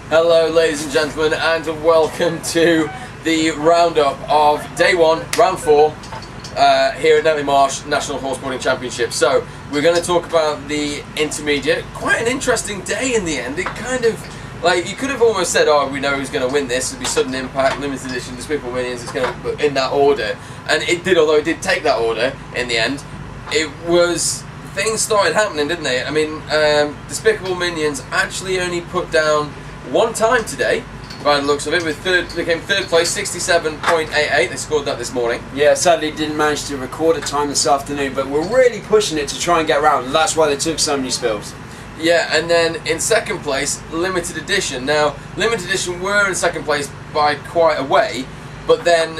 Hello ladies and gentlemen, and welcome to the roundup of day 1, round 4 here at Netley Marsh National Horseboarding Championship. So we're going to talk about the intermediate. Quite an interesting day in the end. It kind of, like, you could have almost said, oh, we know who's going to win this. It'll be Sudden Impact, Limited Edition, Despicable Minions. It's going to, in that order. And it did, although it did take that order in the end. It was, things started happening, didn't they? I mean, Despicable Minions actually only put down one time today, by the looks of it, became third place, 67.88. They scored that this morning. Yeah, sadly didn't manage to record a time this afternoon, but we're really pushing it to try and get around, and that's why they took so many spills. Yeah, and then in second place, Limited Edition. Now, Limited Edition were in second place by quite a way, but then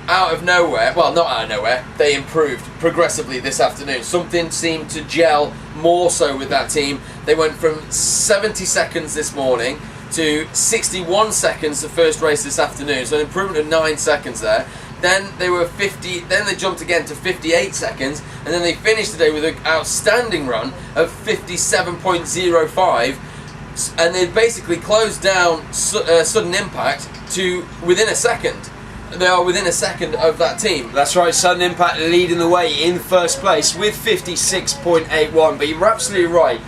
out of nowhere, well, not out of nowhere, they improved progressively this afternoon. Something seemed to gel more so with that team. They went from 70 seconds this morning to 61 seconds the first race this afternoon, so an improvement of 9 seconds there. Then they were 50. Then they jumped again to 58 seconds, and then they finished the day with an outstanding run of 57.05, and they basically closed down Sudden Impact to within a second. They are within a second of that team. That's right, Sudden Impact leading the way in first place with 56.81. But you're absolutely right.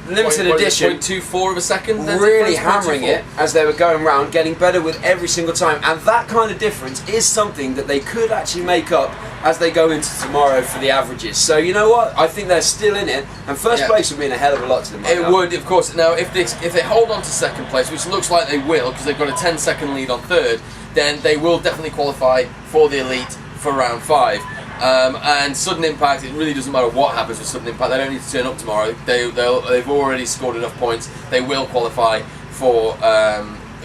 Limited Edition, 0.24 of a second, really hammering it as they were going round, getting better with every single time, and that kind of difference is something that they could actually make up as they go into tomorrow for the averages. So you know what, I think they're still in it, and first place would mean a hell of a lot to them. It would, of course. Now if they hold on to second place, which looks like they will, because they've got a 10-second lead on third, then they will definitely qualify for the elite for round 5. And Sudden Impact, it really doesn't matter what happens with Sudden Impact. They don't need to turn up tomorrow. They've already scored enough points. They will qualify for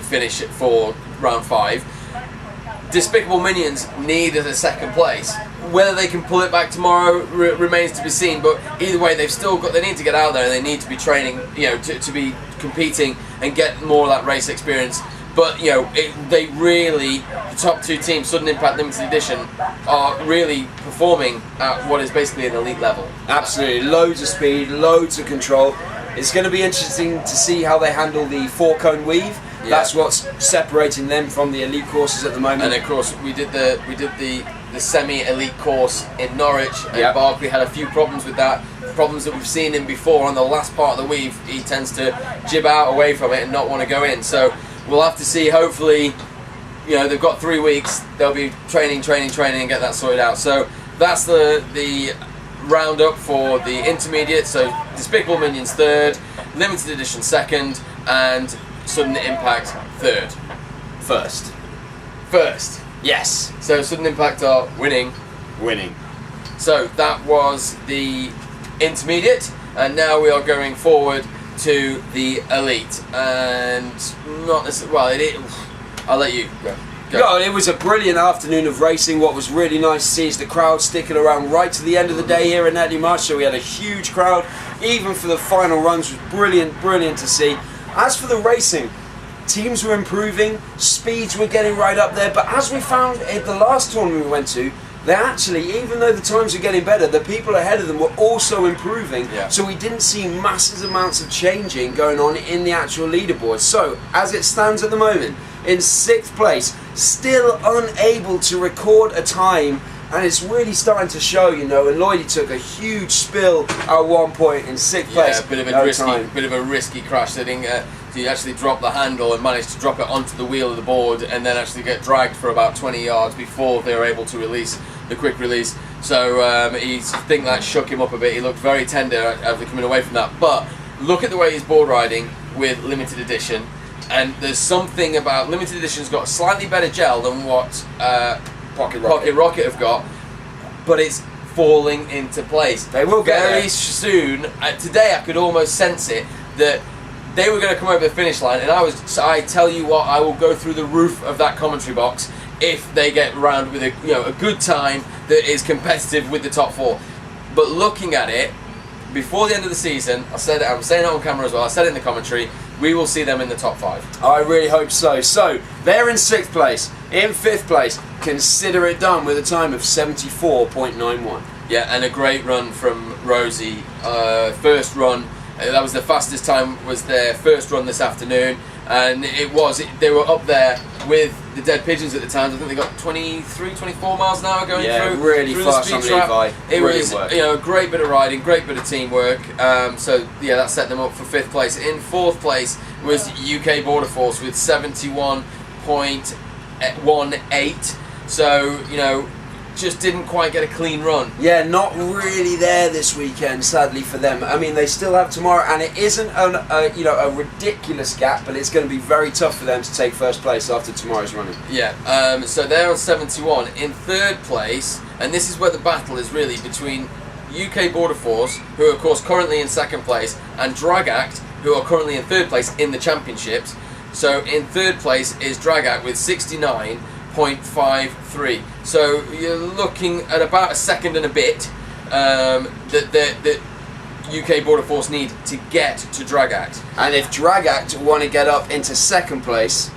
finish for round 5. Despicable Minions need a second place. Whether they can pull it back tomorrow remains to be seen. But either way, they've still got. They need to get out there, and they need to be training, you know, to be competing and get more of that race experience. But you know, they really, the top 2 teams, Sudden Impact, Limited Edition, are really performing at what is basically an elite level. Absolutely, loads of speed, loads of control. It's going to be interesting to see how they handle the 4-cone weave. Yeah. That's what's separating them from the elite courses at the moment. And of course, we did the semi-elite course in Norwich, and Barkley had a few problems with that. Problems that we've seen him before on the last part of the weave. He tends to jib out away from it and not want to go in. So we'll have to see. Hopefully, you know, they've got 3 weeks. They'll be training and get that sorted out. So that's the roundup for the intermediate. So Despicable Minions 3rd, Limited Edition 2nd, and Sudden Impact 3rd. First. Yes. So Sudden Impact are winning. So that was the intermediate, and now we are going forward to the elite, and not necessarily. Well, I'll let you go. No, it was a brilliant afternoon of racing. What was really nice to see is the crowd sticking around right to the end of the day here in Netley Marsh. So we had a huge crowd, even for the final runs. Was brilliant to see. As for the racing, teams were improving, speeds were getting right up there. But as we found at the last tournament we went to, they actually, even though the times were getting better, the people ahead of them were also improving. Yeah. So we didn't see massive amounts of changing going on in the actual leaderboard. So, as it stands at the moment, in 6th place, still unable to record a time, and it's really starting to show, you know. And Lloydie took a huge spill at one point in 6th place. Yeah, a bit of a risky crash. They didn't. He actually dropped the handle and managed to drop it onto the wheel of the board, and then actually get dragged for about 20 yards before they were able to release the quick release. So I think that shook him up a bit. He looked very tender after coming away from that. But look at the way he's board riding with Limited Edition, and there's something about Limited Edition's got slightly better gel than what Pocket Rocket have got, but it's falling into place. They will get very soon. Today I could almost sense it, that they were going to come over the finish line, and I tell you what, I will go through the roof of that commentary box if they get round with a good time that is competitive with the top 4. But looking at it, before the end of the season, I'm saying it on camera as well, I said it in the commentary, we will see them in the top 5. I really hope so. So, they're in 6th place. In 5th place, consider it done with a time of 74.91. Yeah, and a great run from Rosie. First run That was the fastest time, was their first run this afternoon, and they were up there with the Dead Pigeons at the time. I think they got 23, 24 miles an hour going through. Really through fast the on speed trap. Levi. It Brilliant was work. a great bit of riding, great bit of teamwork. So yeah, that set them up for 5th place. In 4th place was UK Border Force with 71.18. So just didn't quite get a clean run. Yeah, not really there this weekend, sadly for them. I mean, they still have tomorrow, and it isn't a ridiculous gap, but it's going to be very tough for them to take first place after tomorrow's running. Yeah, so they're on 71. In 3rd place, and this is where the battle is really between UK Border Force, who are of course currently in 2nd place, and Drag Act, who are currently in 3rd place in the championships. So in 3rd place is Drag Act with 69.53. So you're looking at about a second and a bit that UK Border Force need to get to Drag Act. And if Drag Act want to get up into 2nd place,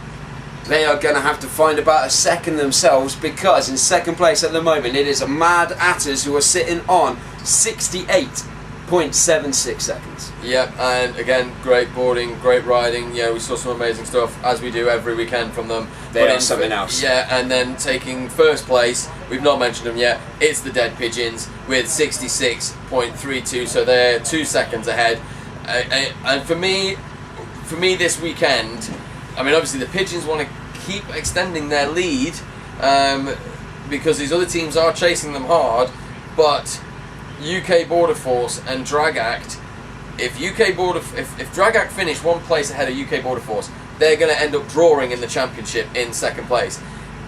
they are going to have to find about a second themselves, because in 2nd place at the moment it is a Mad Atters who are sitting on 68.76 seconds. Yep, and again, great boarding, great riding. Yeah, we saw some amazing stuff, as we do every weekend from them. They are something else. Yeah, and then taking 1st place, we've not mentioned them yet, it's the Dead Pigeons with 66.32, so they're 2 seconds ahead. And for me this weekend, I mean, obviously the Pigeons want to keep extending their lead because these other teams are chasing them hard, but UK Border Force and Drag Act, if Drag Act finish 1 place ahead of UK Border Force, they're going to end up drawing in the championship in 2nd place.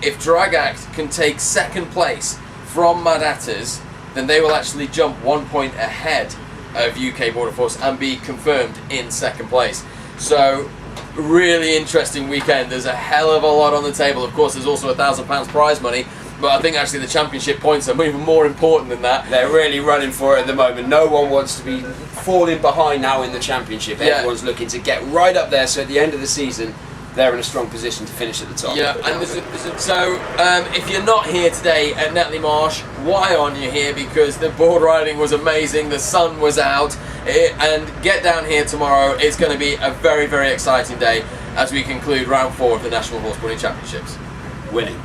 If Drag Act can take 2nd place from Mad Atters, then they will actually jump 1 point ahead of UK Border Force and be confirmed in 2nd place. So really interesting weekend. There's a hell of a lot on the table. Of course, there's also £1,000 prize money, but I think actually the championship points are even more important than that. They're really running for it at the moment. No one wants to be falling behind now in the championship. Yeah. Everyone's looking to get right up there, so at the end of the season they're in a strong position to finish at the top. Yeah, and if you're not here today at Netley Marsh, why aren't you here? Because the board riding was amazing, the sun was out, and get down here tomorrow. It's going to be a very, very exciting day as we conclude round 4 of the National Horseboarding Championships. Winning.